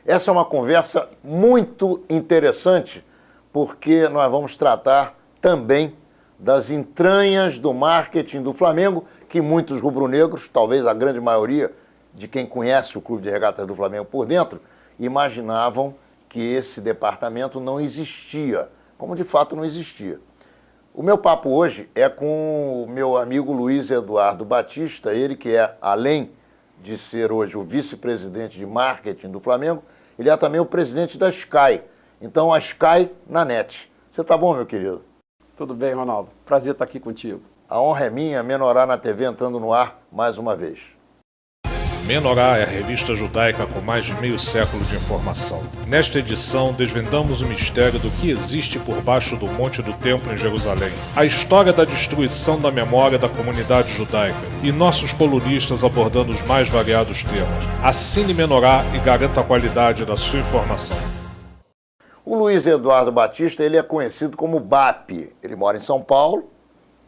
Essa é uma conversa muito interessante, porque nós vamos tratar também das entranhas do marketing do Flamengo, que muitos rubro-negros, talvez a grande maioria de quem conhece o Clube de Regatas do Flamengo por dentro, imaginavam que esse departamento não existia, como de fato não existia. O meu papo hoje é com o meu amigo Luiz Eduardo Batista, ele que é, além de ser hoje o vice-presidente de marketing do Flamengo, ele é também o presidente da Sky. Então, a Sky na net. Você tá bom, meu querido? Tudo bem, Ronaldo. Prazer estar aqui contigo. A honra é minha, Menorá na TV entrando no ar mais uma vez. Menorá é a revista judaica com mais de meio século de informação. Nesta edição, desvendamos o mistério do que existe por baixo do Monte do Templo em Jerusalém, a história da destruição da memória da comunidade judaica e nossos colunistas abordando os mais variados temas. Assine Menorá e garanta a qualidade da sua informação. O Luiz Eduardo Batista, ele é conhecido como BAP. Ele mora em São Paulo,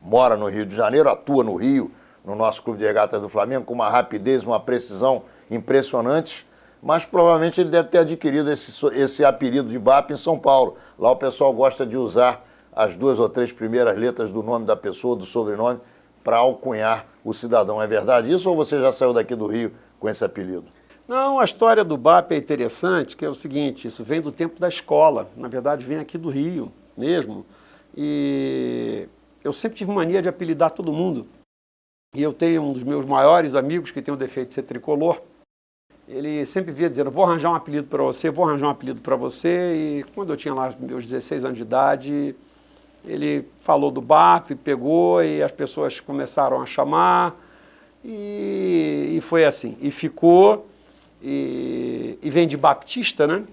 mora no Rio de Janeiro, atua no Rio, no nosso Clube de Regatas do Flamengo, com uma rapidez, uma precisão impressionantes, mas provavelmente ele deve ter adquirido esse apelido de BAP em São Paulo. Lá o pessoal gosta de usar as 2 ou 3 primeiras letras do nome da pessoa, do sobrenome, para alcunhar o cidadão. É verdade isso ou você já saiu daqui do Rio com esse apelido? Não, a história do BAP é interessante, que é o seguinte, isso vem do tempo da escola, na verdade vem aqui do Rio mesmo, e eu sempre tive mania de apelidar todo mundo. E eu tenho um dos meus maiores amigos que tem o defeito de ser tricolor. Ele sempre via dizendo, vou arranjar um apelido para você, vou arranjar um apelido para você. E quando eu tinha lá meus 16 anos de idade, ele falou do BAP, pegou e as pessoas começaram a chamar. E foi assim. E ficou, e vem de Baptista, né?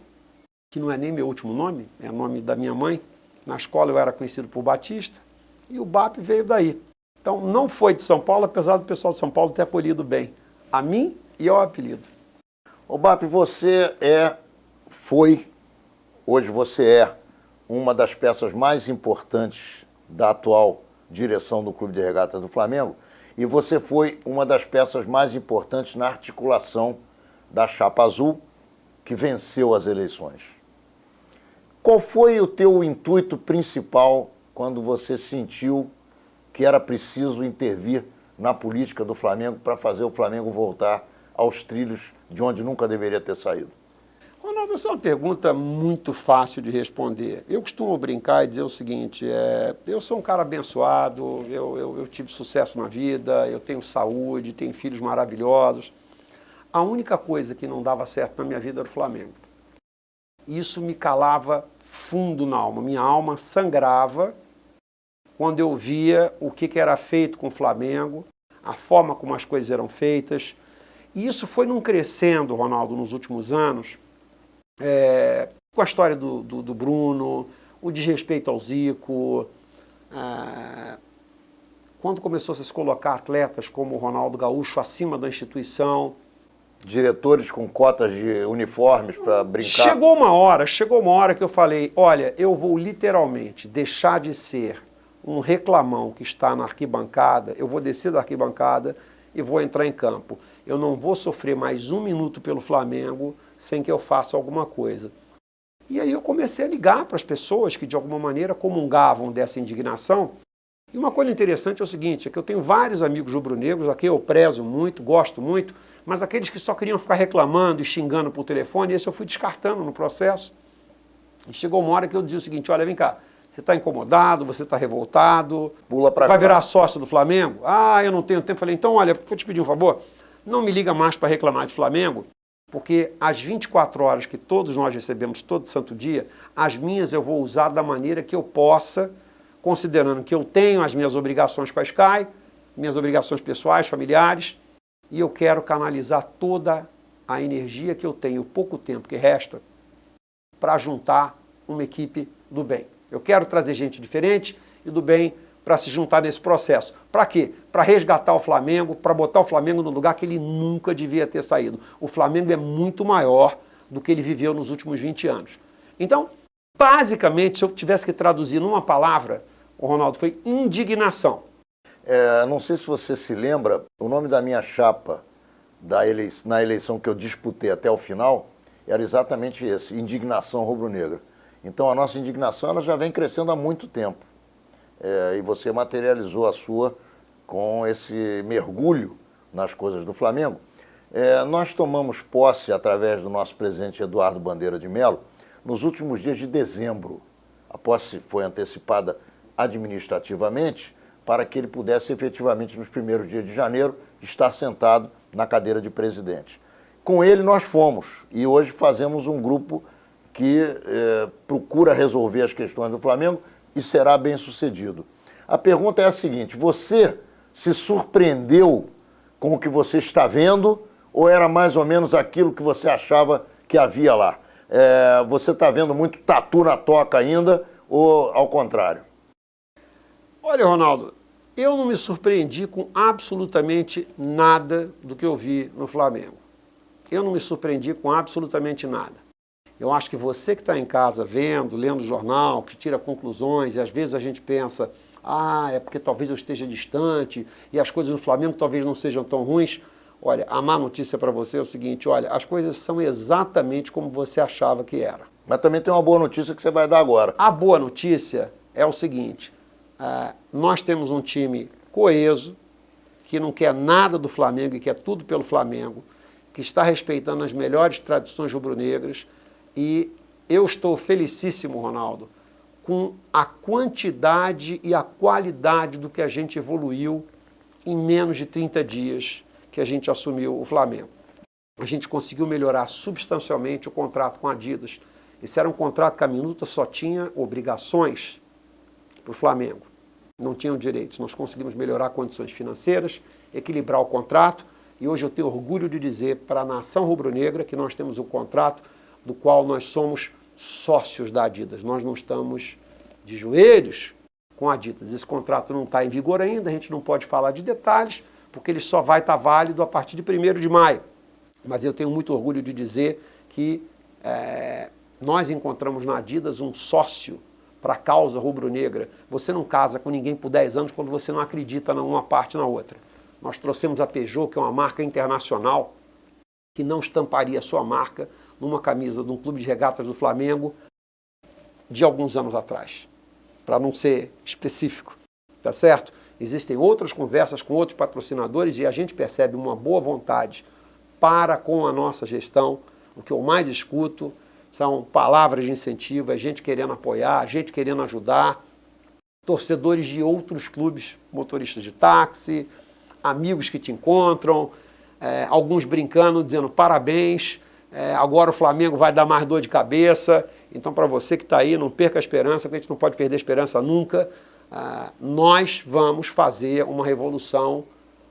Que não é nem meu último nome, é o nome da minha mãe. Na escola eu era conhecido por Batista. E o BAP veio daí. Então, não foi de São Paulo, apesar do pessoal de São Paulo ter acolhido bem a mim e ao apelido. Ô BAP, você hoje você é uma das peças mais importantes da atual direção do Clube de Regatas do Flamengo e você foi uma das peças mais importantes na articulação da Chapa Azul, que venceu as eleições. Qual foi o teu intuito principal quando você sentiu que era preciso intervir na política do Flamengo para fazer o Flamengo voltar aos trilhos de onde nunca deveria ter saído? Ronaldo, essa é uma pergunta muito fácil de responder. Eu costumo brincar e dizer o seguinte, eu sou um cara abençoado, eu tive sucesso na vida, eu tenho saúde, tenho filhos maravilhosos. A única coisa que não dava certo na minha vida era o Flamengo. Isso me calava fundo na alma, minha alma sangrava quando eu via o que era feito com o Flamengo, a forma como as coisas eram feitas. E isso foi num crescendo, Ronaldo, nos últimos anos, com a história do Bruno, o desrespeito ao Zico, quando começou a se colocar atletas como o Ronaldo Gaúcho acima da instituição. Diretores com cotas de uniformes para brincar. Chegou uma hora que eu falei, olha, eu vou literalmente deixar de ser um reclamão que está na arquibancada, eu vou descer da arquibancada e vou entrar em campo. Eu não vou sofrer mais um minuto pelo Flamengo sem que eu faça alguma coisa. E aí eu comecei a ligar para as pessoas que de alguma maneira comungavam dessa indignação. E uma coisa interessante é o seguinte, é que eu tenho vários amigos rubro-negros, a quem eu prezo muito, gosto muito, mas aqueles que só queriam ficar reclamando e xingando por telefone, esse eu fui descartando no processo. E chegou uma hora que eu dizia o seguinte, olha, vem cá, você está incomodado, você está revoltado, pula pra vai cá. virar sócio do Flamengo? Ah, eu não tenho tempo. Falei, então, olha, vou te pedir um favor, não me liga mais para reclamar de Flamengo, porque as 24 horas que todos nós recebemos todo santo dia, as minhas eu vou usar da maneira que eu possa, considerando que eu tenho as minhas obrigações com a Sky, minhas obrigações pessoais, familiares, e eu quero canalizar toda a energia que eu tenho, o pouco tempo que resta, para juntar uma equipe do bem. Eu quero trazer gente diferente e do bem para se juntar nesse processo. Para quê? Para resgatar o Flamengo, para botar o Flamengo no lugar que ele nunca devia ter saído. O Flamengo é muito maior do que ele viveu nos últimos 20 anos. Então, basicamente, se eu tivesse que traduzir numa palavra, o Ronaldo, foi indignação. Não sei se você se lembra, o nome da minha chapa na eleição que eu disputei até o final, era exatamente esse, indignação rubro-negra. Então a nossa indignação ela já vem crescendo há muito tempo. E você materializou a sua com esse mergulho nas coisas do Flamengo. Nós tomamos posse, através do nosso presidente Eduardo Bandeira de Mello, nos últimos dias de dezembro. A posse foi antecipada administrativamente para que ele pudesse efetivamente, nos primeiros dias de janeiro, estar sentado na cadeira de presidente. Com ele nós fomos e hoje fazemos um grupo que procura resolver as questões do Flamengo e será bem sucedido. A pergunta é a seguinte: você se surpreendeu com o que você está vendo ou era mais ou menos aquilo que você achava que havia lá? Você está vendo muito tatu na toca ainda ou ao contrário? Olha, Ronaldo, eu não me surpreendi com absolutamente nada do que eu vi no Flamengo. Eu não me surpreendi com absolutamente nada. Eu acho que você que está em casa vendo, lendo o jornal, que tira conclusões, e às vezes a gente pensa, é porque talvez eu esteja distante, e as coisas no Flamengo talvez não sejam tão ruins. Olha, a má notícia para você é o seguinte, olha, as coisas são exatamente como você achava que era. Mas também tem uma boa notícia que você vai dar agora. A boa notícia é o seguinte, nós temos um time coeso, que não quer nada do Flamengo e quer tudo pelo Flamengo, que está respeitando as melhores tradições rubro-negras, e eu estou felicíssimo, Ronaldo, com a quantidade e a qualidade do que a gente evoluiu em menos de 30 dias que a gente assumiu o Flamengo. A gente conseguiu melhorar substancialmente o contrato com a Adidas. Esse era um contrato que a Minuta só tinha obrigações para o Flamengo. Não tinham direitos. Nós conseguimos melhorar condições financeiras, equilibrar o contrato, e hoje eu tenho orgulho de dizer para a nação rubro-negra que nós temos um contrato do qual nós somos sócios da Adidas. Nós não estamos de joelhos com a Adidas. Esse contrato não está em vigor ainda, a gente não pode falar de detalhes, porque ele só vai estar válido a partir de 1º de maio. Mas eu tenho muito orgulho de dizer que nós encontramos na Adidas um sócio para a causa rubro-negra. Você não casa com ninguém por 10 anos quando você não acredita numa parte na outra. Nós trouxemos a Peugeot, que é uma marca internacional, que não estamparia sua marca numa camisa de um clube de regatas do Flamengo de alguns anos atrás, para não ser específico, tá certo? Existem outras conversas com outros patrocinadores e a gente percebe uma boa vontade para com a nossa gestão. O que eu mais escuto são palavras de incentivo, a gente querendo apoiar, a gente querendo ajudar, torcedores de outros clubes, motoristas de táxi, amigos que te encontram, alguns brincando, dizendo parabéns, agora o Flamengo vai dar mais dor de cabeça. Então, para você que está aí, não perca a esperança, porque a gente não pode perder a esperança nunca. Nós vamos fazer uma revolução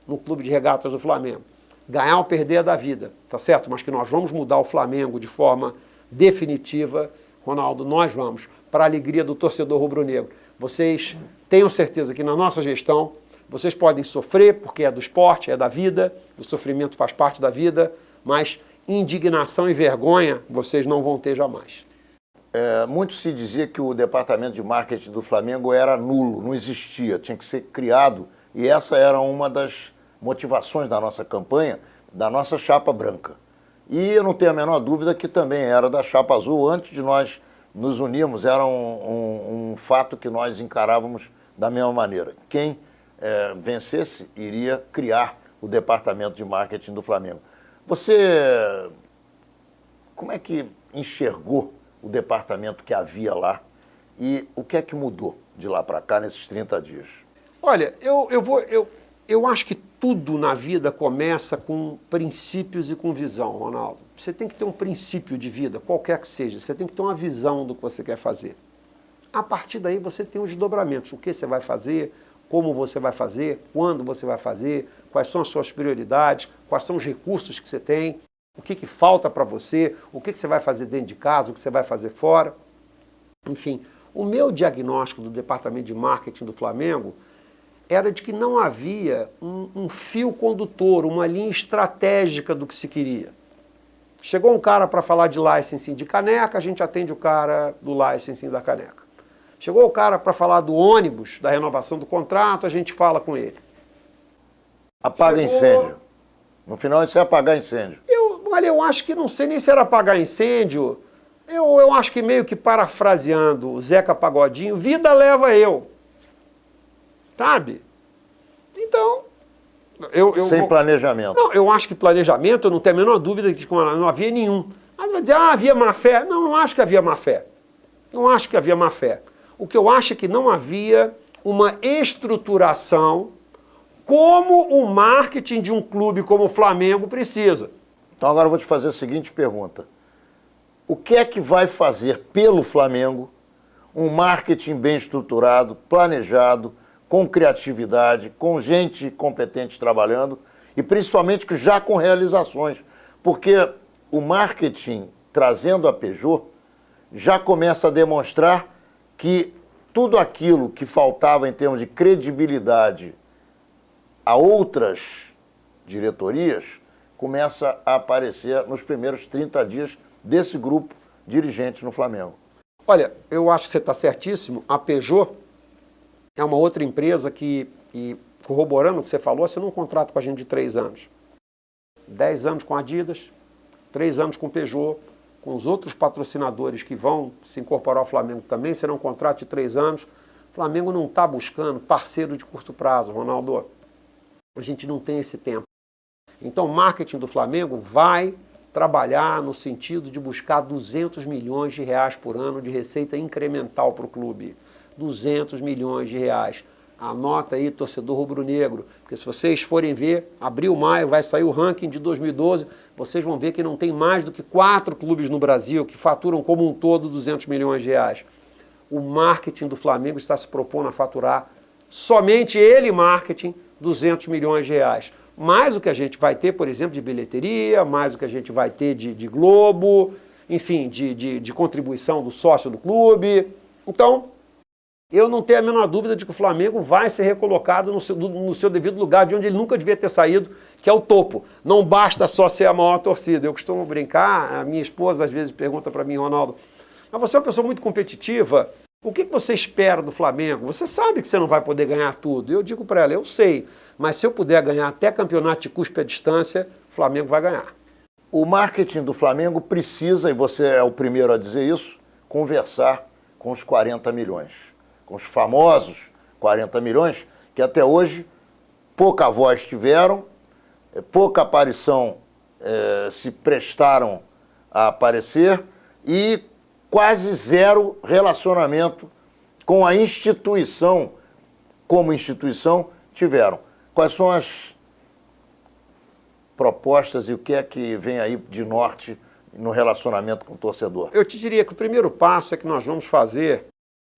no Clube de Regatas do Flamengo. Ganhar ou perder é da vida, tá certo? Mas que nós vamos mudar o Flamengo de forma definitiva, Ronaldo, nós vamos, para a alegria do torcedor rubro-negro. Vocês tenham certeza que na nossa gestão, vocês podem sofrer, porque é do esporte, é da vida, o sofrimento faz parte da vida, mas indignação e vergonha vocês não vão ter jamais. Muito se dizia que o departamento de marketing do Flamengo era nulo, não existia, tinha que ser criado, e essa era uma das motivações da nossa campanha, da nossa chapa branca. E eu não tenho a menor dúvida que também era da chapa azul, antes de nós nos unirmos, era um fato que nós encarávamos da mesma maneira. Quem vencesse iria criar o departamento de marketing do Flamengo. Você, como é que enxergou o departamento que havia lá e o que é que mudou de lá para cá nesses 30 dias? Olha, eu acho que tudo na vida começa com princípios e com visão, Ronaldo. Você tem que ter um princípio de vida, qualquer que seja. Você tem que ter uma visão do que você quer fazer. A partir daí você tem os desdobramentos. O que você vai fazer, como você vai fazer, quando você vai fazer, quais são as suas prioridades, quais são os recursos que você tem, o que falta para você, o que você vai fazer dentro de casa, o que você vai fazer fora. Enfim, o meu diagnóstico do departamento de marketing do Flamengo era de que não havia um fio condutor, uma linha estratégica do que se queria. Chegou um cara para falar de licensing de caneca, a gente atende o cara do licensing da caneca. Chegou o cara para falar do ônibus, da renovação do contrato, a gente fala com ele. Apaga incêndio. No final isso é apagar incêndio. Olha, eu acho que não sei nem se era apagar incêndio. Eu acho que meio que parafraseando o Zeca Pagodinho, vida leva eu. Sabe? Então, Sem planejamento. Não, eu acho que planejamento, eu não tenho a menor dúvida de que não havia nenhum. Mas vai dizer, havia má fé. Não, não acho que havia má fé. Não acho que havia má fé. O que eu acho é que não havia uma estruturação como o marketing de um clube como o Flamengo precisa. Então agora eu vou te fazer a seguinte pergunta. O que é que vai fazer pelo Flamengo um marketing bem estruturado, planejado, com criatividade, com gente competente trabalhando e principalmente já com realizações? Porque o marketing, trazendo a Peugeot, já começa a demonstrar que tudo aquilo que faltava em termos de credibilidade a outras diretorias começa a aparecer nos primeiros 30 dias desse grupo dirigente no Flamengo. Olha, eu acho que você está certíssimo. A Peugeot é uma outra empresa que, corroborando o que você falou, assinou um contrato com a gente de 3 anos. 10 anos com a Adidas, 3 anos com Peugeot, com os outros patrocinadores que vão se incorporar ao Flamengo também, será um contrato de 3 anos. O Flamengo não está buscando parceiro de curto prazo, Ronaldo. A gente não tem esse tempo. Então o marketing do Flamengo vai trabalhar no sentido de buscar 200 milhões de reais por ano de receita incremental para o clube. 200 milhões de reais. Anota aí, torcedor rubro-negro, porque se vocês forem ver, abril, maio, vai sair o ranking de 2012, vocês vão ver que não tem mais do que 4 clubes no Brasil que faturam como um todo 200 milhões de reais. O marketing do Flamengo está se propondo a faturar, somente ele, marketing, 200 milhões de reais. Mais o que a gente vai ter, por exemplo, de bilheteria, mais o que a gente vai ter de Globo, enfim, de contribuição do sócio do clube. Então, eu não tenho a menor dúvida de que o Flamengo vai ser recolocado no seu devido lugar, de onde ele nunca devia ter saído, que é o topo. Não basta só ser a maior torcida. Eu costumo brincar, a minha esposa às vezes pergunta para mim, Ronaldo, mas você é uma pessoa muito competitiva, o que você espera do Flamengo? Você sabe que você não vai poder ganhar tudo. Eu digo para ela, eu sei, mas se eu puder ganhar até campeonato de cuspe à distância, o Flamengo vai ganhar. O marketing do Flamengo precisa, e você é o primeiro a dizer isso, conversar com os 40 milhões. Com os famosos 40 milhões, que até hoje pouca voz tiveram, pouca aparição se prestaram a aparecer e quase zero relacionamento com a instituição, como instituição, tiveram. Quais são as propostas e o que é que vem aí de norte no relacionamento com o torcedor? Eu te diria que o primeiro passo é que nós vamos fazer,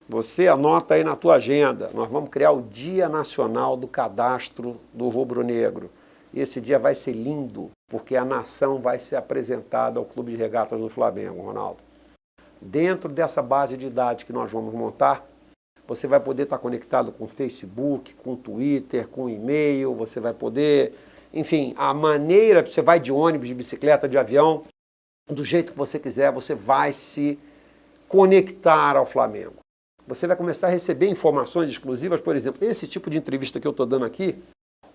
você anota aí na tua agenda, nós vamos criar o Dia Nacional do Cadastro do Rubro-Negro. E esse dia vai ser lindo, porque a nação vai ser apresentada ao Clube de Regatas do Flamengo, Ronaldo. Dentro dessa base de dados que nós vamos montar, você vai poder estar conectado com o Facebook, com o Twitter, com o e-mail, você vai poder, enfim, a maneira que você vai de ônibus, de bicicleta, de avião, do jeito que você quiser, você vai se conectar ao Flamengo. Você vai começar a receber informações exclusivas, por exemplo, esse tipo de entrevista que eu estou dando aqui,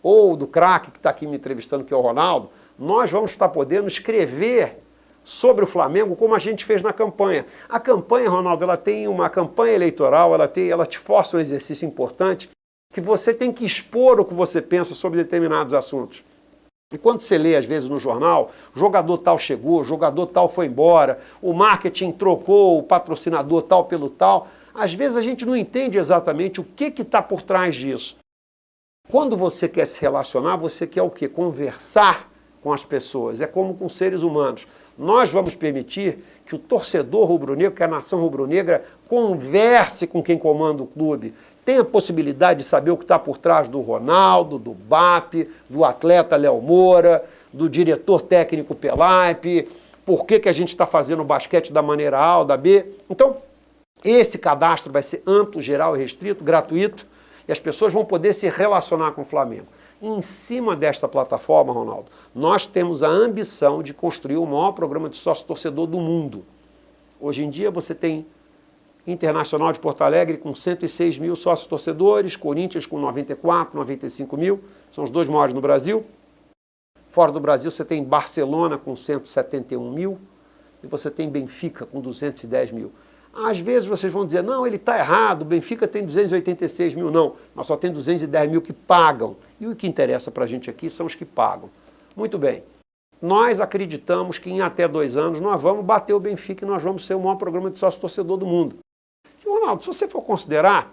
ou do craque que está aqui me entrevistando, que é o Ronaldo, nós vamos estar podendo escrever sobre o Flamengo como a gente fez na campanha. A campanha, Ronaldo, ela tem uma campanha eleitoral, ela te força um exercício importante, que você tem que expor o que você pensa sobre determinados assuntos. E quando você lê, às vezes, no jornal, jogador tal chegou, jogador tal foi embora, o marketing trocou o patrocinador tal pelo tal, às vezes a gente não entende exatamente o que está por trás disso. Quando você quer se relacionar, você quer o quê? Conversar com as pessoas. É como com seres humanos. Nós vamos permitir que o torcedor rubro-negro, que a nação rubro-negra, converse com quem comanda o clube. Tem a possibilidade de saber o que está por trás do Ronaldo, do BAP, do atleta Léo Moura, do diretor técnico Pelaipe, por que a gente está fazendo o basquete da maneira A ou da B. Então, esse cadastro vai ser amplo, geral e restrito, gratuito, e as pessoas vão poder se relacionar com o Flamengo. Em cima desta plataforma, Ronaldo, nós temos a ambição de construir o maior programa de sócio-torcedor do mundo. Hoje em dia você tem Internacional de Porto Alegre com 106 mil sócios-torcedores, Corinthians com 94, 95 mil, são os 2 maiores no Brasil. Fora do Brasil, você tem Barcelona com 171 mil e você tem Benfica com 210 mil. Às vezes vocês vão dizer, não, ele está errado, o Benfica tem 286 mil. Não, nós só tem 210 mil que pagam. E o que interessa para a gente aqui são os que pagam. Muito bem. Nós acreditamos que em até 2 anos nós vamos bater o Benfica e nós vamos ser o maior programa de sócio-torcedor do mundo. E, Ronaldo, se você for considerar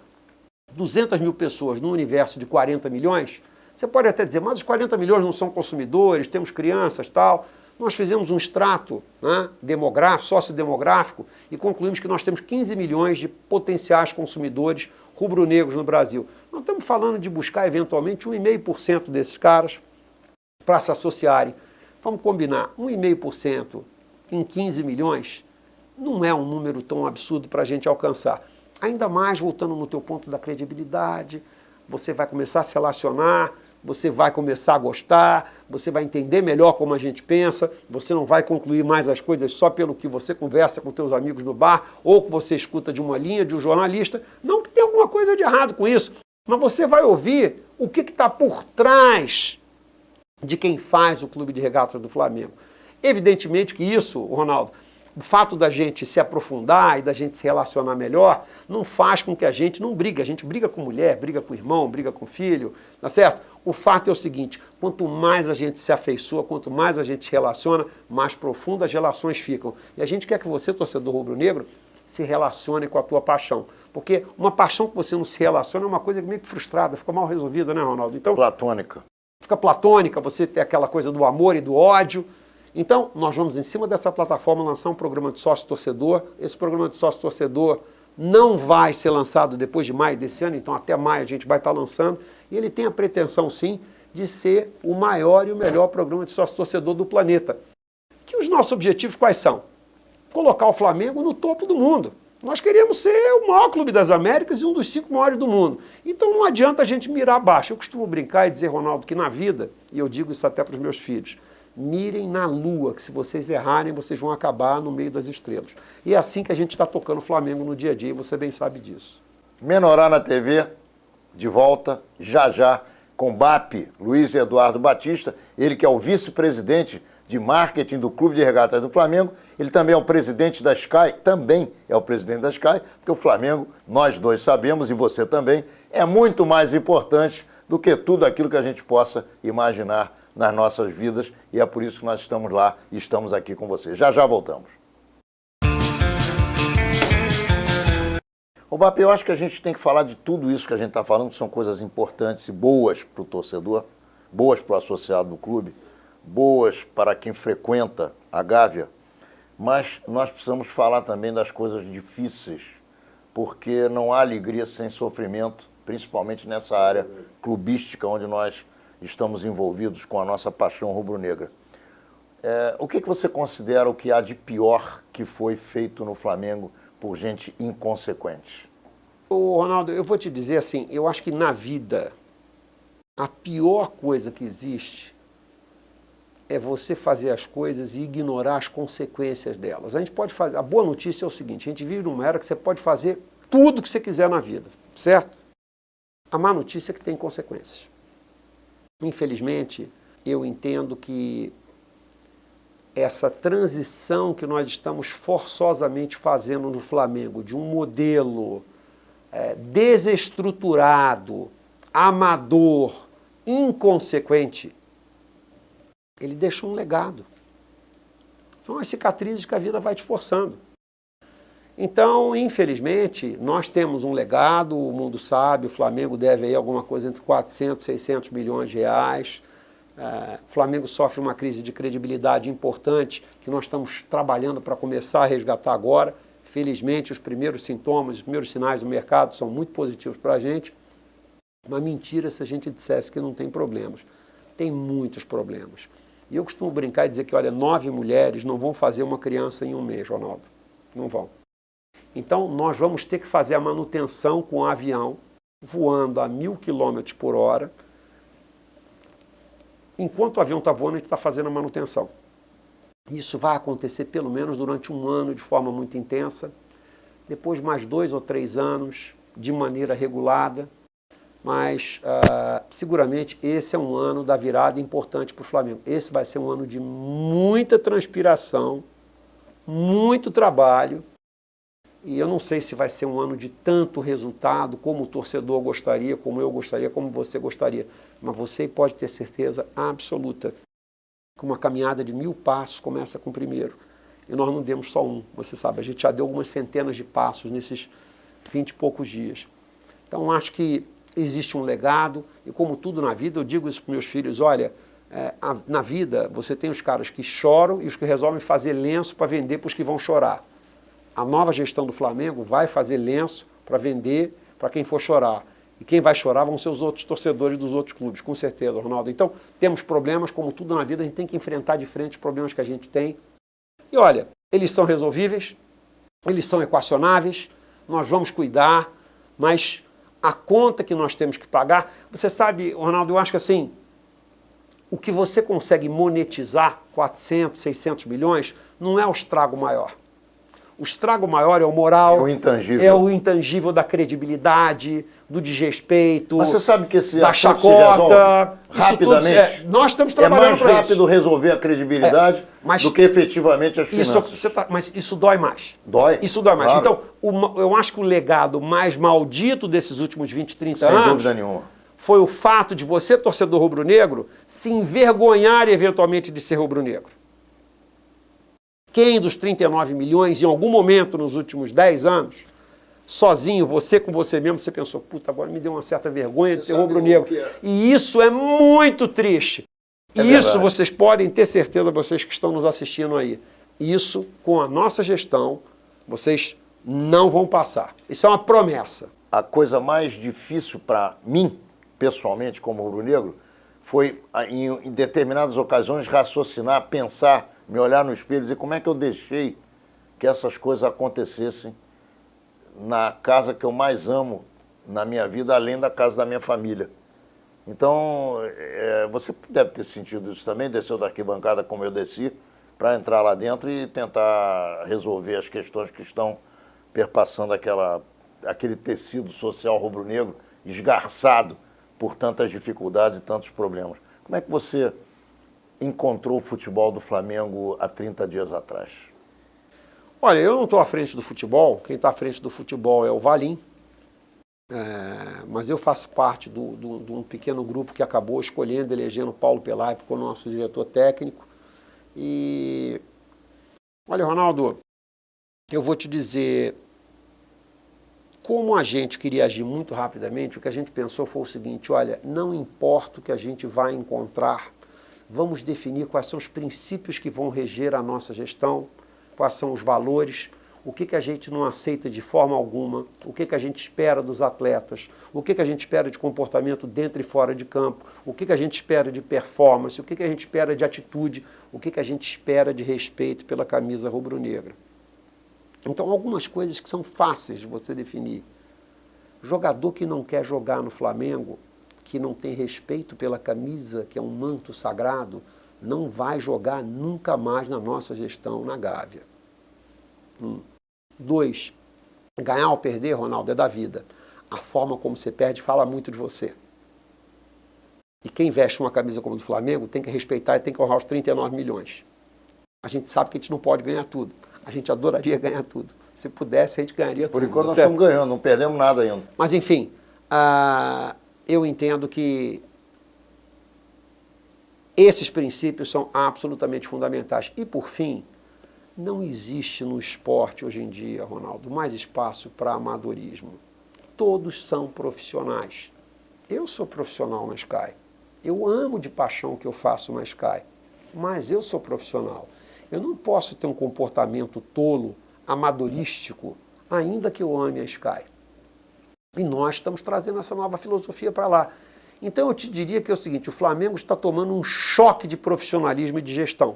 200 mil pessoas no universo de 40 milhões, você pode até dizer, mas os 40 milhões não são consumidores, temos crianças e tal. Nós fizemos um extrato, né, demográfico, sociodemográfico, e concluímos que nós temos 15 milhões de potenciais consumidores rubro-negros no Brasil. Nós estamos falando de buscar, eventualmente, 1,5% desses caras para se associarem. Vamos combinar, 1,5% em 15 milhões não é um número tão absurdo para a gente alcançar. Ainda mais voltando no teu ponto da credibilidade, você vai começar a se relacionar, você vai começar a gostar, você vai entender melhor como a gente pensa, você não vai concluir mais as coisas só pelo que você conversa com teus amigos no bar ou que você escuta de uma linha de um jornalista. Não que tenha alguma coisa de errado com isso, mas você vai ouvir o que está por trás de quem faz o Clube de Regatas do Flamengo. Evidentemente que isso, Ronaldo, o fato da gente se aprofundar e da gente se relacionar melhor não faz com que a gente não brigue. A gente briga com mulher, briga com irmão, briga com filho, tá certo? O fato é o seguinte, quanto mais a gente se afeiçoa, quanto mais a gente se relaciona, mais profundas as relações ficam. E a gente quer que você, torcedor rubro-negro, se relacione com a tua paixão. Porque uma paixão que você não se relaciona é uma coisa meio que frustrada, fica mal resolvida, né, Ronaldo? Então, platônica. Fica platônica, você tem aquela coisa do amor e do ódio. Então, nós vamos, em cima dessa plataforma, lançar um programa de sócio-torcedor. Esse programa de sócio-torcedor não vai ser lançado depois de maio desse ano, então até maio a gente vai estar lançando. E ele tem a pretensão, sim, de ser o maior e o melhor programa de sócio-torcedor do planeta. Que os nossos objetivos quais são? Colocar o Flamengo no topo do mundo. Nós queremos ser o maior clube das Américas e um dos 5 maiores do mundo. Então não adianta a gente mirar baixo. Eu costumo brincar e dizer, Ronaldo, que na vida, e eu digo isso até para os meus filhos, mirem na lua, que se vocês errarem, vocês vão acabar no meio das estrelas. E é assim que a gente está tocando o Flamengo no dia a dia, e você bem sabe disso. Menorá na TV, de volta, já, com BAP, Luiz Eduardo Batista, ele que é o vice-presidente de marketing do Clube de Regatas do Flamengo, ele também é o presidente da Sky, porque o Flamengo, nós dois sabemos, e você também, é muito mais importante do que tudo aquilo que a gente possa imaginar nas nossas vidas, e é por isso que nós estamos lá e estamos aqui com você. Já voltamos. Ô BAP, eu acho que a gente tem que falar de tudo isso que a gente está falando, que são coisas importantes e boas para o torcedor, boas para o associado do clube, boas para quem frequenta a Gávea, mas nós precisamos falar também das coisas difíceis, porque não há alegria sem sofrimento, principalmente nessa área clubística onde nós estamos envolvidos com a nossa paixão rubro-negra. O que você considera o que há de pior que foi feito no Flamengo por gente inconsequente? Ô, Ronaldo, eu vou te dizer assim, eu acho que na vida a pior coisa que existe é você fazer as coisas e ignorar as consequências delas. A gente pode fazer, a boa notícia é o seguinte, a gente vive numa era que você pode fazer tudo que você quiser na vida, certo? A má notícia é que tem consequências. Infelizmente, eu entendo que essa transição que nós estamos forçosamente fazendo no Flamengo, de um modelo desestruturado, amador, inconsequente, ele deixa um legado. São as cicatrizes que a vida vai te forçando. Então, infelizmente, nós temos um legado, o mundo sabe, o Flamengo deve aí alguma coisa entre 400 e 600 milhões de reais. O Flamengo sofre uma crise de credibilidade importante, que nós estamos trabalhando para começar a resgatar agora. Felizmente, os primeiros sintomas, os primeiros sinais do mercado são muito positivos para a gente. Uma mentira se a gente dissesse que não tem problemas. Tem muitos problemas. E eu costumo brincar e dizer que, olha, 9 mulheres não vão fazer uma criança em um mês, Ronaldo. Não vão. Então, nós vamos ter que fazer a manutenção com o avião, voando a 1.000 km por hora. Enquanto o avião está voando, a gente está fazendo a manutenção. Isso vai acontecer pelo menos durante um ano de forma muito intensa. Depois, mais 2 ou 3 anos de maneira regulada. mas seguramente esse é um ano da virada importante para o Flamengo. Esse vai ser um ano de muita transpiração, muito trabalho, e eu não sei se vai ser um ano de tanto resultado como o torcedor gostaria, como eu gostaria, como você gostaria, mas você pode ter certeza absoluta que uma caminhada de 1000 passos começa com o primeiro, e nós não demos só um, você sabe, a gente já deu algumas centenas de passos nesses 20 e poucos dias. Então acho que existe um legado, e como tudo na vida, eu digo isso para meus filhos, olha, na vida você tem os caras que choram e os que resolvem fazer lenço para vender para os que vão chorar. A nova gestão do Flamengo vai fazer lenço para vender para quem for chorar. E quem vai chorar vão ser os outros torcedores dos outros clubes, com certeza, Ronaldo. Então, temos problemas, como tudo na vida, a gente tem que enfrentar de frente os problemas que a gente tem. E olha, eles são resolvíveis, eles são equacionáveis, nós vamos cuidar, mas a conta que nós temos que pagar, você sabe, Ronaldo, eu acho que assim, o que você consegue monetizar, 400, 600 milhões, não é o estrago maior. O estrago maior é o moral, é o intangível da credibilidade, do desrespeito, mas você sabe que esse da chacota, rapidamente. Nós estamos trabalhando para isso. É mais rápido resolver a credibilidade do que efetivamente as finanças. Mas isso dói mais. Dói? Isso dói mais. Claro. Então, eu acho que o legado mais maldito desses últimos 20, 30 anos... Sem dúvida nenhuma. Foi o fato de você, torcedor rubro-negro, se envergonhar eventualmente de ser rubro-negro. Quem dos 39 milhões, em algum momento nos últimos 10 anos, sozinho, você com você mesmo, você pensou, puta, agora me deu uma certa vergonha de ser rubro-negro. E isso é muito triste. E isso vocês podem ter certeza, vocês que estão nos assistindo aí. Isso, com a nossa gestão, vocês não vão passar. Isso é uma promessa. A coisa mais difícil para mim, pessoalmente, como rubro-negro, foi, em determinadas ocasiões, raciocinar, pensar, me olhar no espelho e dizer como é que eu deixei que essas coisas acontecessem na casa que eu mais amo na minha vida, além da casa da minha família. Então, você deve ter sentido isso também, desceu da arquibancada como eu desci, para entrar lá dentro e tentar resolver as questões que estão perpassando aquele tecido social rubro-negro esgarçado por tantas dificuldades e tantos problemas. Como é que você encontrou o futebol do Flamengo há 30 dias atrás? Olha, eu não estou à frente do futebol, quem está à frente do futebol é o Valim, mas eu faço parte de um pequeno grupo que acabou escolhendo, elegendo Paulo Pelaipe como nosso diretor técnico. E, olha, Ronaldo, eu vou te dizer, como a gente queria agir muito rapidamente, o que a gente pensou foi o seguinte, olha, não importa o que a gente vai encontrar, vamos definir quais são os princípios que vão reger a nossa gestão, quais são os valores, o que a gente não aceita de forma alguma, o que a gente espera dos atletas, o que a gente espera de comportamento dentro e fora de campo, o que a gente espera de performance, o que a gente espera de atitude, o que a gente espera de respeito pela camisa rubro-negra. Então, algumas coisas que são fáceis de você definir. Jogador que não quer jogar no Flamengo, que não tem respeito pela camisa, que é um manto sagrado, não vai jogar nunca mais na nossa gestão na Gávea. 2, ganhar ou perder, Ronaldo, é da vida. A forma como você perde fala muito de você. E quem veste uma camisa como a do Flamengo tem que respeitar e tem que honrar os 39 milhões. A gente sabe que a gente não pode ganhar tudo. A gente adoraria ganhar tudo. Se pudesse, a gente ganharia tudo. Por enquanto nós estamos ganhando, não perdemos nada ainda. Mas, enfim, eu entendo que esses princípios são absolutamente fundamentais. E, por fim, não existe no esporte hoje em dia, Ronaldo, mais espaço para amadorismo. Todos são profissionais. Eu sou profissional na Sky. Eu amo de paixão o que eu faço na Sky. Mas eu sou profissional. Eu não posso ter um comportamento tolo, amadorístico, ainda que eu ame a Sky. E nós estamos trazendo essa nova filosofia para lá. Então eu te diria que é o seguinte, o Flamengo está tomando um choque de profissionalismo e de gestão.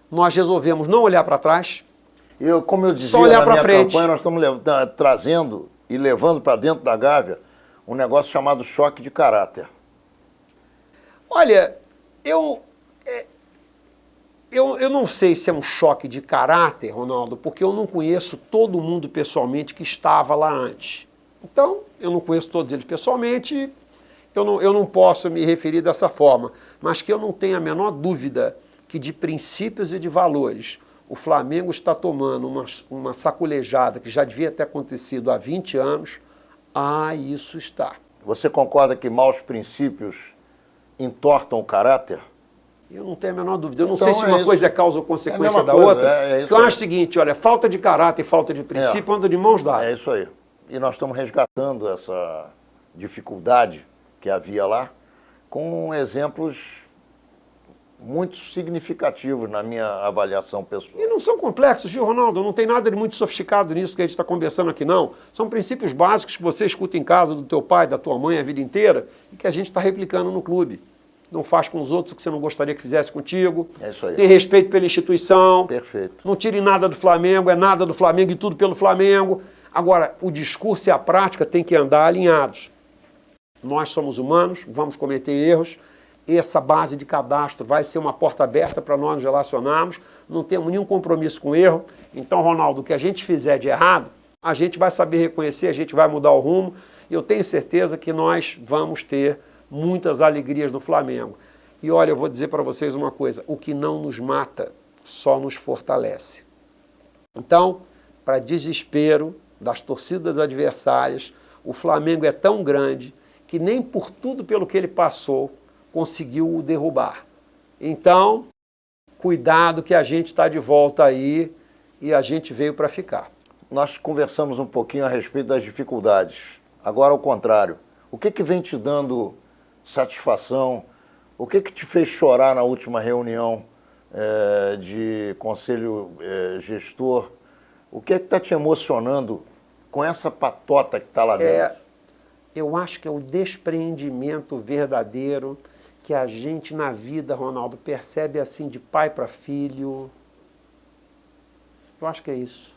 Nós resolvemos não olhar para trás, como eu dizia na minha campanha, nós estamos trazendo e levando para dentro da Gávea um negócio chamado choque de caráter. Olha, eu não sei se é um choque de caráter, Ronaldo, porque eu não conheço todo mundo pessoalmente que estava lá antes. Então, eu não conheço todos eles pessoalmente, eu não posso me referir dessa forma, mas que eu não tenho a menor dúvida que de princípios e de valores o Flamengo está tomando uma saculejada que já devia ter acontecido há 20 anos, isso está. Você concorda que maus princípios entortam o caráter? Eu não tenho a menor dúvida. Eu não Então, sei se uma coisa é causa ou consequência da coisa, outra. isso que eu acho o seguinte, olha, falta de caráter e falta de princípio andam de mãos dadas. É isso aí. E nós estamos resgatando essa dificuldade que havia lá com exemplos muito significativos na minha avaliação pessoal. E não são complexos, viu, Ronaldo? Não tem nada de muito sofisticado nisso que a gente está conversando aqui, não. São princípios básicos que você escuta em casa do teu pai, da tua mãe a vida inteira e que a gente está replicando no clube. Não faz com os outros o que você não gostaria que fizesse contigo. É isso aí. Tem respeito pela instituição. Perfeito. Não tire nada do Flamengo, é nada do Flamengo e tudo pelo Flamengo. Agora, o discurso e a prática têm que andar alinhados. Nós somos humanos, vamos cometer erros. Essa base de cadastro vai ser uma porta aberta para nós nos relacionarmos. Não temos nenhum compromisso com erro. Então, Ronaldo, o que a gente fizer de errado, a gente vai saber reconhecer, a gente vai mudar o rumo. E eu tenho certeza que nós vamos ter muitas alegrias no Flamengo. E olha, eu vou dizer para vocês uma coisa, o que não nos mata só nos fortalece. Então, para desespero das torcidas adversárias, o Flamengo é tão grande que nem por tudo pelo que ele passou conseguiu o derrubar. Então, cuidado que a gente está de volta aí e a gente veio para ficar. Nós conversamos um pouquinho a respeito das dificuldades. Agora, ao contrário, o que vem te dando satisfação? O que te fez chorar na última reunião de conselho gestor? O que está te emocionando com essa patota que está lá dentro? Eu acho que é o despreendimento verdadeiro que a gente na vida, Ronaldo, percebe assim de pai para filho. Eu acho que é isso.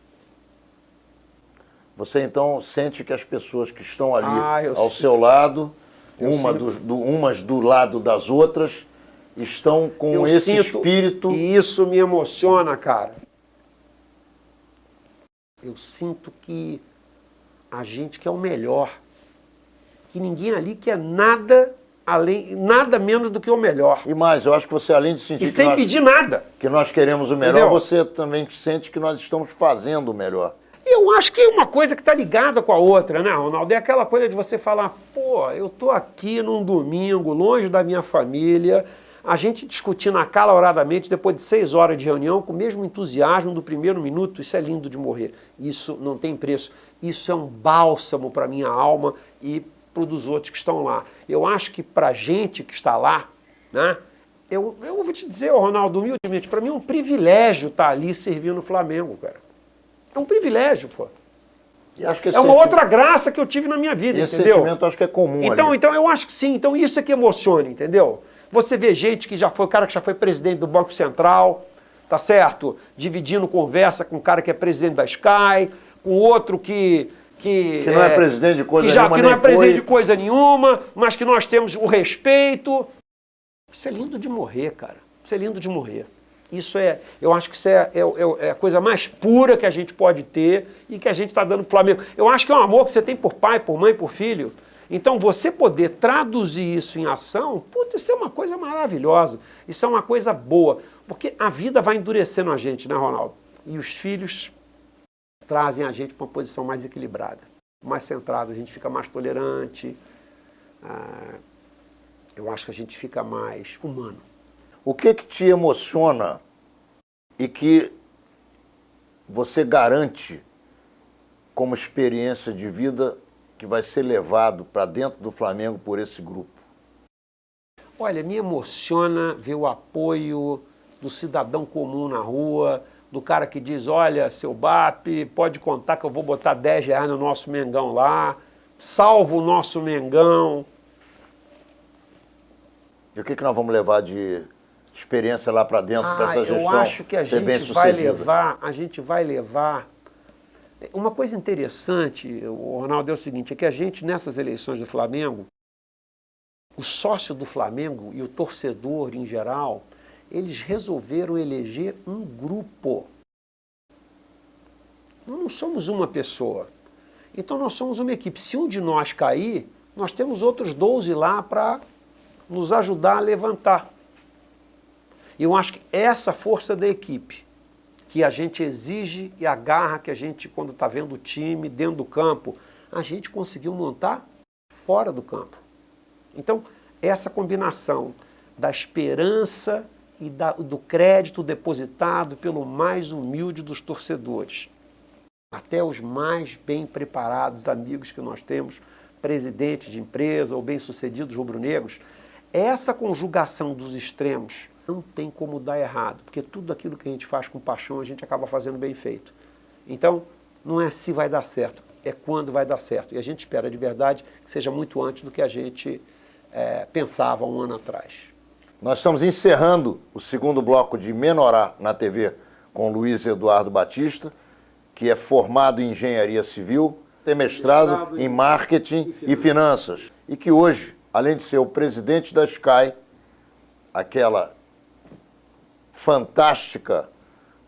Você então sente que as pessoas que estão ali ao seu lado, umas do lado das outras, estão com esse espírito... E isso me emociona, cara. Eu sinto que a gente quer o melhor. Que ninguém ali quer nada menos do que o melhor. E mais, eu acho que você, além de sentir pedir nada, que nós queremos o melhor, você também sente que nós estamos fazendo o melhor. Eu acho que é uma coisa que está ligada com a outra, né, Ronaldo? É aquela coisa de você falar, pô, eu tô aqui num domingo, longe da minha família, a gente discutindo acaloradamente, depois de 6 horas de reunião, com o mesmo entusiasmo do primeiro minuto. Isso é lindo de morrer. Isso não tem preço. Isso é um bálsamo para a minha alma e para o dos outros que estão lá. Eu acho que para a gente que está lá, né, eu vou te dizer, Ronaldo, humildemente, para mim é um privilégio estar ali servindo o Flamengo, cara. É um privilégio, pô. E acho que uma outra graça que eu tive na minha vida, esse entendeu? Sentimento acho que é comum então, eu acho que sim. Então isso é que emociona, entendeu? Você vê gente que já foi, cara que já foi presidente do Banco Central, tá certo? Dividindo conversa com um cara que é presidente da Sky, com outro que não é presidente de coisa nenhuma, que não é presidente de coisa nenhuma, mas que nós temos o respeito. Isso é lindo de morrer, cara. Isso é lindo de morrer. Eu acho que isso é a coisa mais pura que a gente pode ter e que a gente está dando pro Flamengo. Eu acho que é um amor que você tem por pai, por mãe, por filho. Então, você poder traduzir isso em ação, puta, isso é uma coisa maravilhosa. Isso é uma coisa boa. Porque a vida vai endurecendo a gente, né, Ronaldo? E os filhos trazem a gente para uma posição mais equilibrada, mais centrada. A gente fica mais tolerante. Eu acho que a gente fica mais humano. O que te emociona e que você garante como experiência de vida que vai ser levado para dentro do Flamengo por esse grupo? Olha, me emociona ver o apoio do cidadão comum na rua, do cara que diz, olha, seu BAP, pode contar que eu vou botar R$10 no nosso Mengão lá, salvo o nosso Mengão. E o que nós vamos levar de experiência lá para dentro para essa gestão? Eu acho que a gente vai levar... Uma coisa interessante, Ronaldo, é o seguinte, é que a gente, nessas eleições do Flamengo, o sócio do Flamengo e o torcedor em geral, eles resolveram eleger um grupo. Nós não somos uma pessoa. Então nós somos uma equipe. Se um de nós cair, nós temos outros 12 lá para nos ajudar a levantar. E eu acho que essa força da equipe, que a gente exige e a garra que a gente, quando está vendo o time dentro do campo, a gente conseguiu montar fora do campo. Então, essa combinação da esperança e do crédito depositado pelo mais humilde dos torcedores, até os mais bem preparados amigos que nós temos, presidentes de empresa ou bem-sucedidos rubro-negros, essa conjugação dos extremos não tem como dar errado, porque tudo aquilo que a gente faz com paixão, a gente acaba fazendo bem feito. Então, não é se vai dar certo, é quando vai dar certo. E a gente espera de verdade que seja muito antes do que a gente pensava um ano atrás. Nós estamos encerrando o segundo bloco de Menorá na TV com Luiz Eduardo Batista, que é formado em Engenharia Civil, tem mestrado em Marketing e Finanças. E que hoje, além de ser o presidente da Sky, aquela fantástica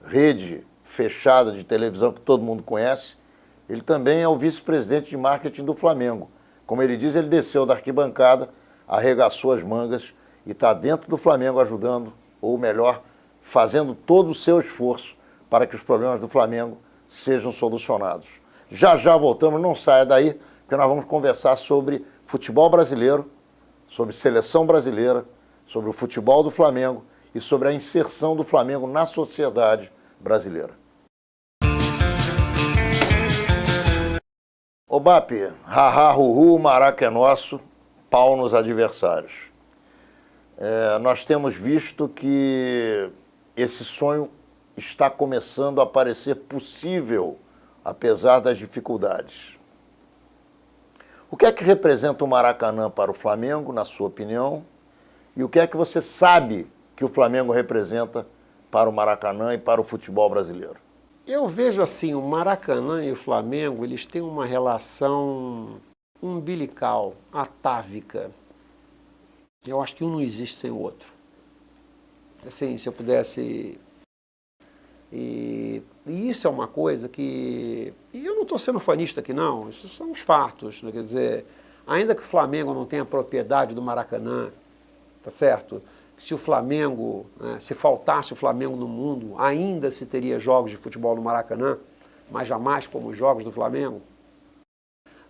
rede fechada de televisão que todo mundo conhece, ele também é o vice-presidente de marketing do Flamengo. Como ele diz, ele desceu da arquibancada, arregaçou as mangas e está dentro do Flamengo ajudando, ou melhor, fazendo todo o seu esforço para que os problemas do Flamengo sejam solucionados. Já já voltamos, não saia daí, porque nós vamos conversar sobre futebol brasileiro, sobre seleção brasileira, sobre o futebol do Flamengo e sobre a inserção do Flamengo na sociedade brasileira. Ô Bap, haha, ruhu, maraca é nosso, pau nos adversários. Nós temos visto que esse sonho está começando a parecer possível, apesar das dificuldades. O que é que representa o Maracanã para o Flamengo, na sua opinião? E o que é que você sabe que o Flamengo representa para o Maracanã e para o futebol brasileiro? Eu vejo assim, o Maracanã e o Flamengo, eles têm uma relação umbilical, atávica. Eu acho que um não existe sem o outro. Assim, se eu pudesse... E isso é uma coisa que... E eu não estou sendo fanista aqui, não. Isso são os fatos. Né? Quer dizer, ainda que o Flamengo não tenha propriedade do Maracanã, tá certo? Se o Flamengo, né, se faltasse o Flamengo no mundo, ainda se teria jogos de futebol no Maracanã, mas jamais como os jogos do Flamengo.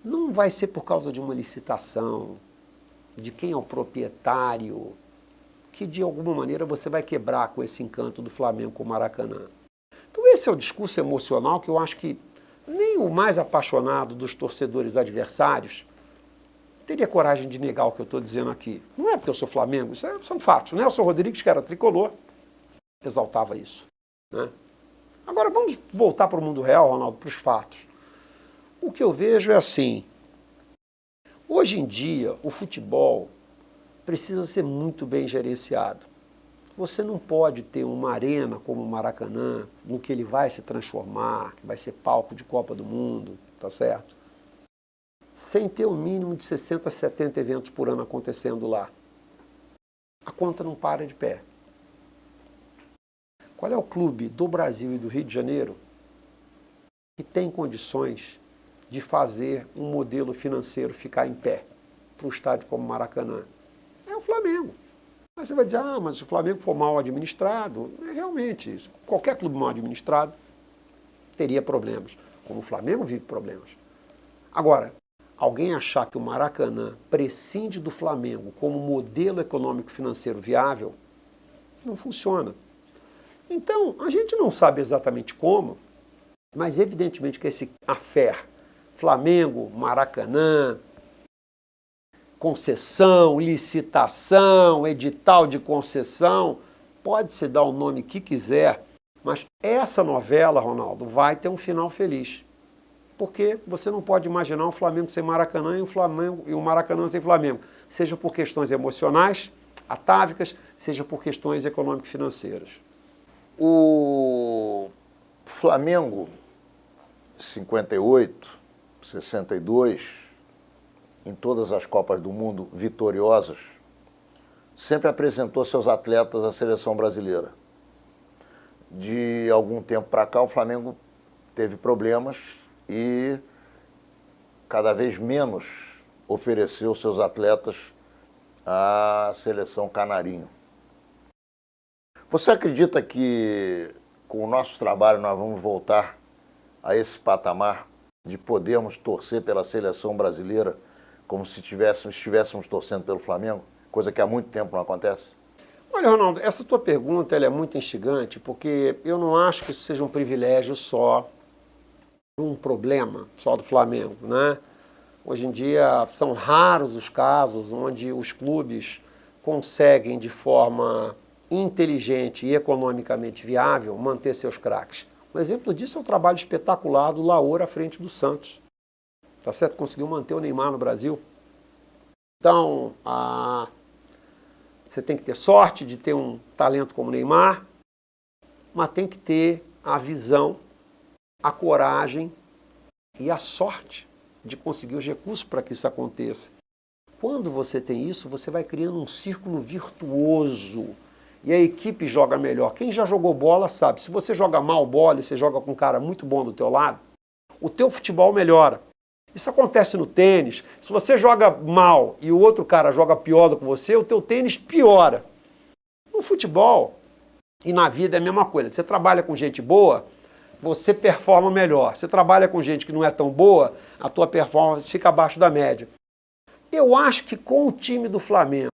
Não vai ser por causa de uma licitação, de quem é o proprietário, que de alguma maneira você vai quebrar com esse encanto do Flamengo com o Maracanã. Então esse é o discurso emocional que eu acho que nem o mais apaixonado dos torcedores adversários teria coragem de negar o que eu estou dizendo aqui. Não é porque eu sou Flamengo, isso são fatos. Nelson Rodrigues, que era tricolor, exaltava isso. Né? Agora vamos voltar para o mundo real, Ronaldo, para os fatos. O que eu vejo é assim, hoje em dia o futebol precisa ser muito bem gerenciado. Você não pode ter uma arena como o Maracanã, no que ele vai se transformar, que vai ser palco de Copa do Mundo, tá certo? Sem ter o mínimo de 60, 70 eventos por ano acontecendo lá. A conta não para de pé. Qual é o clube do Brasil e do Rio de Janeiro que tem condições de fazer um modelo financeiro ficar em pé para um estádio como o Maracanã? É o Flamengo. Mas você vai dizer, mas se o Flamengo for mal administrado, realmente, isso. Qualquer clube mal administrado teria problemas, como o Flamengo vive problemas. Agora, alguém achar que o Maracanã prescinde do Flamengo como modelo econômico financeiro viável, não funciona. Então, a gente não sabe exatamente como, mas evidentemente que esse affair, Flamengo, Maracanã, concessão, licitação, edital de concessão, pode-se dar o nome que quiser, mas essa novela, Ronaldo, vai ter um final feliz. Porque você não pode imaginar o Flamengo sem Maracanã e o Maracanã sem Flamengo, seja por questões emocionais, atávicas, seja por questões econômico-financeiras. O Flamengo, 58, 62, em todas as Copas do Mundo vitoriosas, sempre apresentou seus atletas à seleção brasileira. De algum tempo para cá, o Flamengo teve problemas e cada vez menos ofereceu seus atletas à seleção canarinho. Você acredita que com o nosso trabalho nós vamos voltar a esse patamar de podermos torcer pela seleção brasileira como se estivéssemos torcendo pelo Flamengo? Coisa que há muito tempo não acontece. Olha, Ronaldo, essa tua pergunta ela é muito instigante, porque eu não acho que isso seja um privilégio só, um problema só do Flamengo, né? Hoje em dia são raros os casos onde os clubes conseguem de forma inteligente e economicamente viável manter seus craques. Um exemplo disso é o trabalho espetacular do Laor à frente do Santos. Tá certo? Conseguiu manter o Neymar no Brasil. Então, você tem que ter sorte de ter um talento como o Neymar, mas tem que ter a visão, a coragem e a sorte de conseguir os recursos para que isso aconteça. Quando você tem isso, você vai criando um círculo virtuoso e a equipe joga melhor. Quem já jogou bola sabe, se você joga mal bola e você joga com um cara muito bom do teu lado, o teu futebol melhora. Isso acontece no tênis. Se você joga mal e o outro cara joga pior do que você, o teu tênis piora. No futebol e na vida é a mesma coisa. Você trabalha com gente boa, você performa melhor. Você trabalha com gente que não é tão boa, a tua performance fica abaixo da média. Eu acho que com o time do Flamengo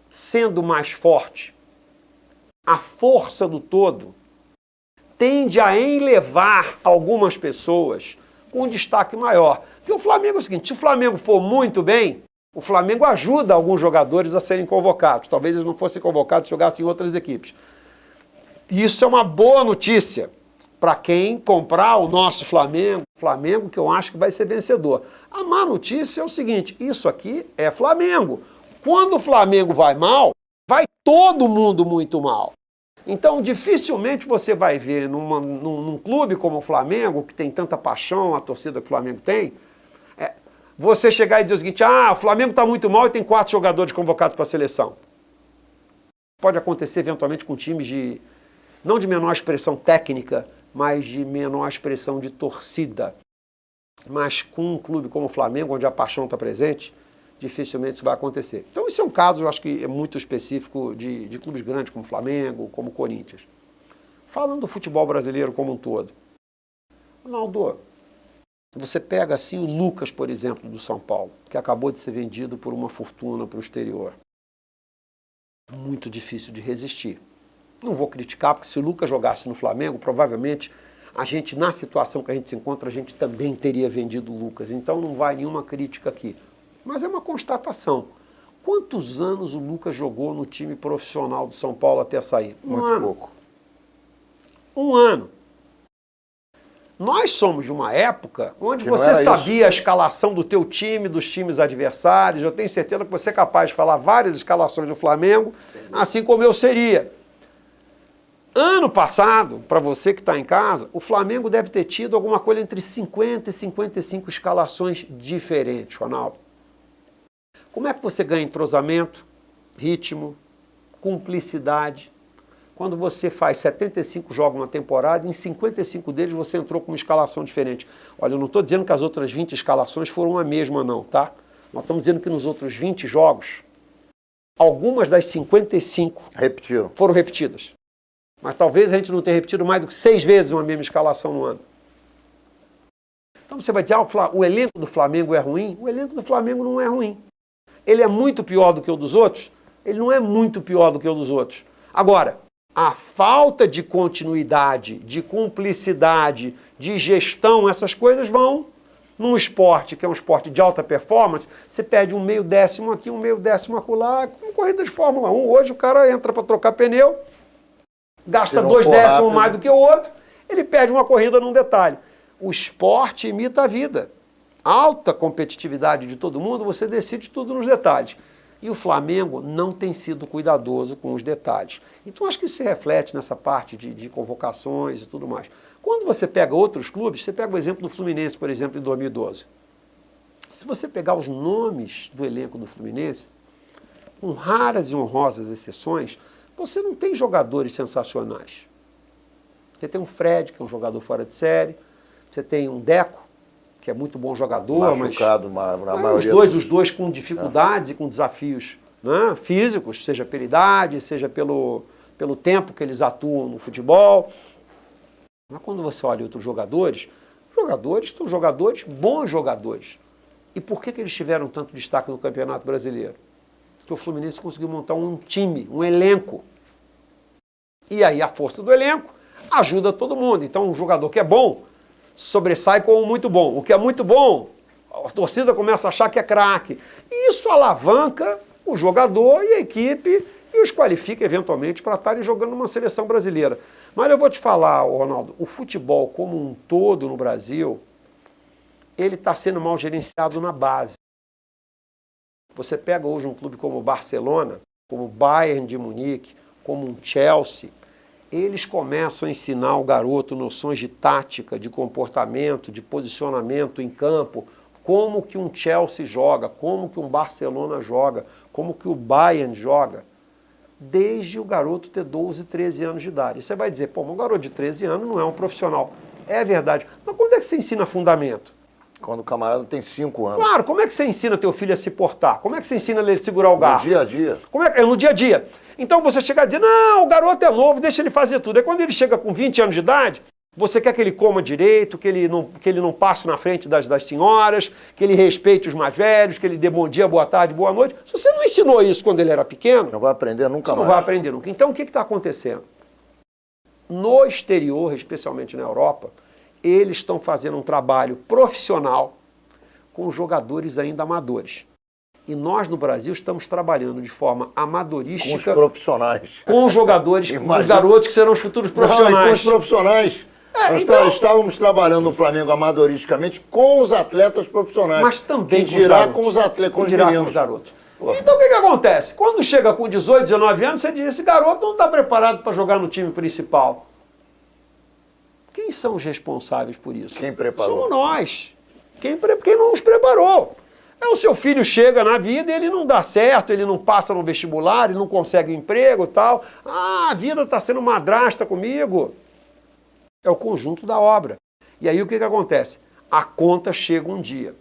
sendo mais forte, a força do todo tende a enlevar algumas pessoas com um destaque maior. Porque o Flamengo é o seguinte, se o Flamengo for muito bem, o Flamengo ajuda alguns jogadores a serem convocados. Talvez eles não fossem convocados e jogassem em outras equipes. E isso é uma boa notícia para quem comprar o nosso Flamengo que eu acho que vai ser vencedor. A má notícia é o seguinte, isso aqui é Flamengo. Quando o Flamengo vai mal, vai todo mundo muito mal. Então, dificilmente você vai ver num clube como o Flamengo, que tem tanta paixão, a torcida que o Flamengo tem, você chegar e dizer o seguinte, o Flamengo está muito mal e tem 4 jogadores convocados para a seleção. Pode acontecer eventualmente com times não de menor expressão técnica, mas de menor expressão de torcida. Mas com um clube como o Flamengo, onde a paixão está presente, dificilmente isso vai acontecer. Então, isso é um caso, eu acho que é muito específico de clubes grandes como Flamengo, como Corinthians. Falando do futebol brasileiro como um todo. Ronaldo, você pega assim o Lucas, por exemplo, do São Paulo, que acabou de ser vendido por uma fortuna para o exterior. Muito difícil de resistir. Não vou criticar, porque se o Lucas jogasse no Flamengo, provavelmente a gente, na situação que a gente se encontra, a gente também teria vendido o Lucas. Então não vai nenhuma crítica aqui. Mas é uma constatação. Quantos anos o Lucas jogou no time profissional do São Paulo até sair? Muito pouco. Um ano. Nós somos de uma época onde você sabia a escalação do teu time, dos times adversários. Eu tenho certeza que você é capaz de falar várias escalações do Flamengo, assim como eu seria. Ano passado, para você que está em casa, o Flamengo deve ter tido alguma coisa entre 50 e 55 escalações diferentes, Ronaldo. Como é que você ganha entrosamento, ritmo, cumplicidade? Quando você faz 75 jogos na temporada, em 55 deles você entrou com uma escalação diferente. Olha, eu não estou dizendo que as outras 20 escalações foram a mesma não, tá? Nós estamos dizendo que nos outros 20 jogos, algumas das 55 foram repetidas. Mas talvez a gente não tenha repetido mais do que 6 vezes uma mesma escalação no ano. Então você vai dizer, o elenco do Flamengo é ruim? O elenco do Flamengo não é ruim. Ele é muito pior do que o dos outros? Ele não é muito pior do que o dos outros. Agora, a falta de continuidade, de cumplicidade, de gestão, essas coisas vão num esporte, que é um esporte de alta performance, você perde um meio décimo aqui, um meio décimo acolá, como corrida de Fórmula 1. Hoje o cara entra para trocar pneu, gasta 2 décimos mais do que o outro, ele perde uma corrida num detalhe. O esporte imita a vida. Alta competitividade de todo mundo, você decide tudo nos detalhes. E o Flamengo não tem sido cuidadoso com os detalhes. Então acho que isso se reflete nessa parte de convocações e tudo mais. Quando você pega outros clubes, você pega o exemplo do Fluminense, por exemplo, em 2012. Se você pegar os nomes do elenco do Fluminense, com raras e honrosas exceções, você não tem jogadores sensacionais. Você tem um Fred, que é um jogador fora de série, você tem um Deco, que é muito bom jogador, machucado, mas na maioria os dois com dificuldades e com desafios, né, físicos, seja pela idade, seja pelo tempo que eles atuam no futebol. Mas quando você olha outros jogadores são jogadores, bons jogadores. E por que eles tiveram tanto destaque no Campeonato Brasileiro? Porque o Fluminense conseguiu montar um time, um elenco. E aí a força do elenco ajuda todo mundo. Então um jogador que é bom sobressai como muito bom. O que é muito bom, a torcida começa a achar que é craque. E isso alavanca o jogador e a equipe e os qualifica eventualmente para estarem jogando numa seleção brasileira. Mas eu vou te falar, Ronaldo, o futebol como um todo no Brasil, ele está sendo mal gerenciado na base. Você pega hoje um clube como o Barcelona, como o Bayern de Munique, como um Chelsea, eles começam a ensinar ao garoto noções de tática, de comportamento, de posicionamento em campo, como que um Chelsea joga, como que um Barcelona joga, como que o Bayern joga, desde o garoto ter 12, 13 anos de idade. E você vai dizer, pô, um garoto de 13 anos não é um profissional. É verdade. Mas quando é que você ensina fundamento? Quando o camarada tem 5 anos. Claro, como é que você ensina teu filho a se portar? Como é que você ensina ele a segurar o garfo? No dia a dia. É no dia a dia. Então você chega a dizer, não, o garoto é novo, deixa ele fazer tudo. Aí quando ele chega com 20 anos de idade, você quer que ele coma direito, que ele não passe na frente das senhoras, que ele respeite os mais velhos, que ele dê bom dia, boa tarde, boa noite. Se você não ensinou isso quando ele era pequeno, não vai aprender nunca mais. Não vai aprender nunca. Então o que está acontecendo? No exterior, especialmente na Europa, eles estão fazendo um trabalho profissional com jogadores ainda amadores. E nós, no Brasil, estamos trabalhando de forma amadorística... Com os profissionais. Com os jogadores, com os garotos que serão os futuros profissionais. Não, e com os profissionais. Nós estávamos trabalhando no Flamengo amadoristicamente com os atletas profissionais. Mas também com os atletas, com os meninos. Com os garotos. Pô. Então o que acontece? Quando chega com 18, 19 anos, você diz, esse garoto não está preparado para jogar no time principal. Quem são os responsáveis por isso? Quem preparou? Somos nós. Quem não nos preparou. O seu filho chega na vida e ele não dá certo, ele não passa no vestibular, ele não consegue emprego e tal. Ah, a vida está sendo madrasta comigo. É o conjunto da obra. E aí o que acontece? A conta chega um dia.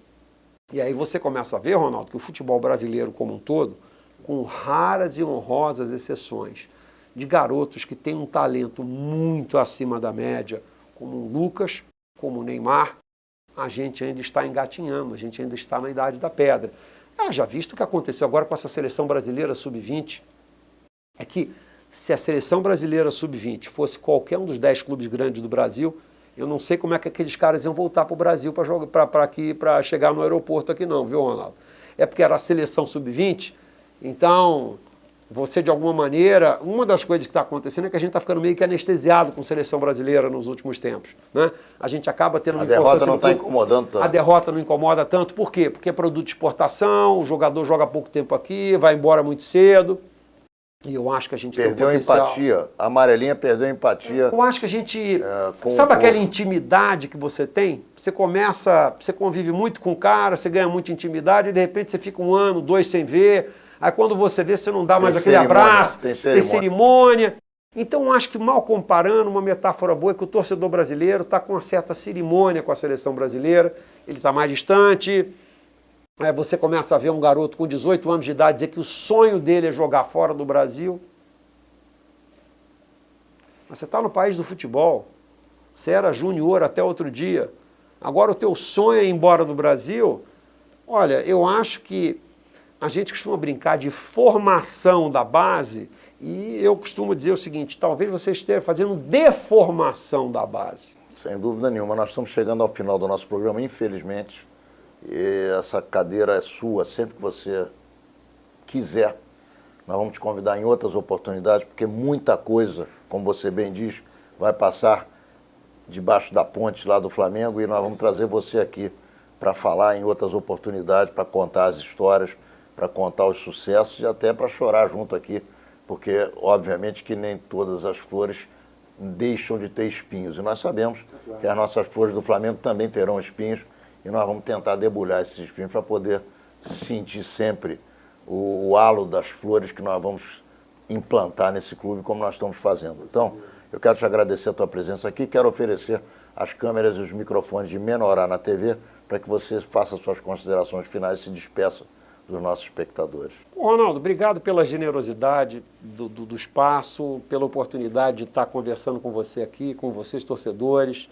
E aí você começa a ver, Ronaldo, que o futebol brasileiro como um todo, com raras e honrosas exceções, de garotos que têm um talento muito acima da média, como o Lucas, como o Neymar, a gente ainda está engatinhando, a gente ainda está na idade da pedra. Já visto o que aconteceu agora com essa seleção brasileira sub-20, é que se a seleção brasileira sub-20 fosse qualquer um dos 10 clubes grandes do Brasil, eu não sei como é que aqueles caras iam voltar para o Brasil para chegar no aeroporto aqui não, viu, Ronaldo? É porque era a seleção sub-20, então você de alguma maneira, uma das coisas que está acontecendo é que a gente está ficando meio que anestesiado com a seleção brasileira nos últimos tempos, né? A gente acaba tendo uma importância... A derrota não está incomodando tanto. A derrota não incomoda tanto, por quê? Porque é produto de exportação, o jogador joga pouco tempo aqui, vai embora muito cedo. E eu acho que a gente perdeu a empatia. A amarelinha perdeu a empatia. Eu acho que a gente... sabe aquela intimidade que você tem? Você convive muito com o cara, você ganha muita intimidade e de repente você fica 1 ano, 2 sem ver. Aí quando você vê, você não dá mais aquele abraço. Tem cerimônia. Então eu acho que, mal comparando, uma metáfora boa é que o torcedor brasileiro está com uma certa cerimônia com a seleção brasileira. Ele está mais distante. Aí você começa a ver um garoto com 18 anos de idade dizer que o sonho dele é jogar fora do Brasil. Mas você está no país do futebol. Você era júnior até outro dia. Agora o teu sonho é ir embora do Brasil. Olha, eu acho que a gente costuma brincar de formação da base e eu costumo dizer o seguinte, talvez você esteja fazendo deformação da base. Sem dúvida nenhuma. Nós estamos chegando ao final do nosso programa, infelizmente. E essa cadeira é sua, sempre que você quiser. Nós vamos te convidar em outras oportunidades, porque muita coisa, como você bem diz, vai passar debaixo da ponte lá do Flamengo e nós vamos trazer você aqui para falar em outras oportunidades, para contar as histórias, para contar os sucessos e até para chorar junto aqui, porque obviamente que nem todas as flores deixam de ter espinhos. E nós sabemos que as nossas flores do Flamengo também terão espinhos, e nós vamos tentar debulhar esses espinhos para poder sentir sempre o halo das flores que nós vamos implantar nesse clube como nós estamos fazendo. Então, eu quero te agradecer a tua presença aqui, quero oferecer as câmeras e os microfones de Menorá na TV para que você faça suas considerações finais e se despeça dos nossos espectadores. Ronaldo, obrigado pela generosidade do espaço, pela oportunidade de estar conversando com você aqui, com vocês torcedores.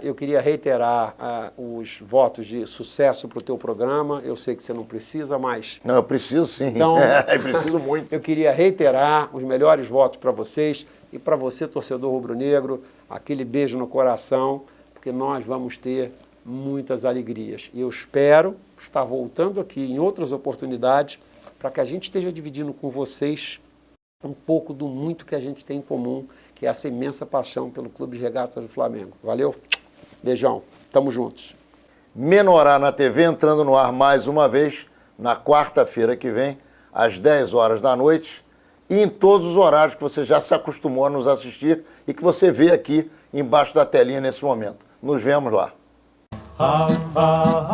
Eu queria reiterar os votos de sucesso para o teu programa. Eu sei que você não precisa, mas... Não, eu preciso sim, então, eu preciso muito. Eu queria reiterar os melhores votos para vocês e para você, torcedor rubro-negro, aquele beijo no coração, porque nós vamos ter muitas alegrias. E eu espero estar voltando aqui em outras oportunidades para que a gente esteja dividindo com vocês um pouco do muito que a gente tem em comum, que é essa imensa paixão pelo Clube de Regatas do Flamengo. Valeu? Beijão. Tamo juntos. Menorá na TV entrando no ar mais uma vez na quarta-feira que vem, às 10 horas da noite, e em todos os horários que você já se acostumou a nos assistir e que você vê aqui embaixo da telinha nesse momento. Nos vemos lá. Haba,